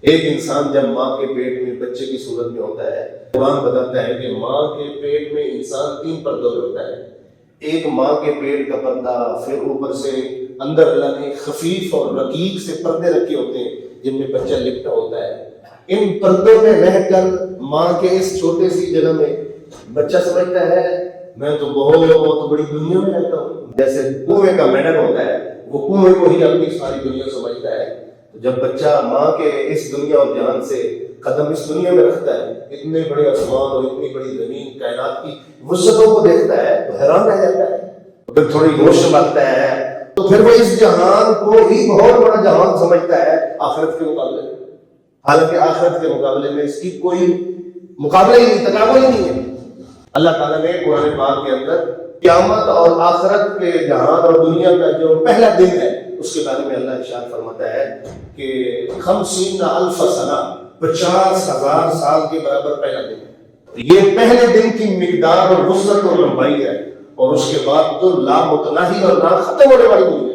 ایک انسان جب ماں کے پیٹ میں بچے کی صورت میں ہوتا ہے، قرآن بتاتا ہے کہ ماں کے پیٹ میں انسان 3 پردوں میں ہوتا ہے۔ ایک ماں کے پیٹ کا پردہ، پھر اوپر سے اندر اللہ نے خفیف اور رقیق سے پردے رکھے ہوتے ہیں جن میں بچہ لپٹا ہوتا ہے۔ ان پردوں میں رہ کر ماں کے اس چھوٹے سی جگہ میں بچہ سمجھتا ہے میں تو بہت بڑی دنیا میں رہتا ہوں۔ جیسے کنویں کا مینڈل ہوتا ہے، وہ کنویں کو ہی اپنی ساری دنیا سمجھتا ہے۔ جب بچہ ماں کے اس دنیا اور جہان سے قدم اس دنیا میں رکھتا ہے، اتنے بڑے آسمان اور اتنی بڑی زمین کائنات کی وسعتوں کو دیکھتا ہے تو حیران رہ جاتا ہے۔ پھر تھوڑی ہوش بنتا ہے تو پھر وہ اس جہان کو ہی بہت بڑا جہان سمجھتا ہے آخرت کے مقابلے میں، حالانکہ آخرت کے مقابلے میں اس کی کوئی مقابلہ ہی نہیں، تقابل ہی نہیں ہے۔ اللہ تعالیٰ نے قرآن پاک کے اندر قیامت اور آخرت کے جہان اور دنیا کا جو پہلا دن ہے اس کے بارے میں اللہ ارشاد فرماتا ہے کہ 50,000 سنہ، 50,000 سال کے برابر پہلا دن ہے۔ یہ پہلے دن کی مقدار اور وسعت اور لمبائی ہے، اور اس کے بعد تو لامتناہی اور نہ ختم ہونے والی دنیا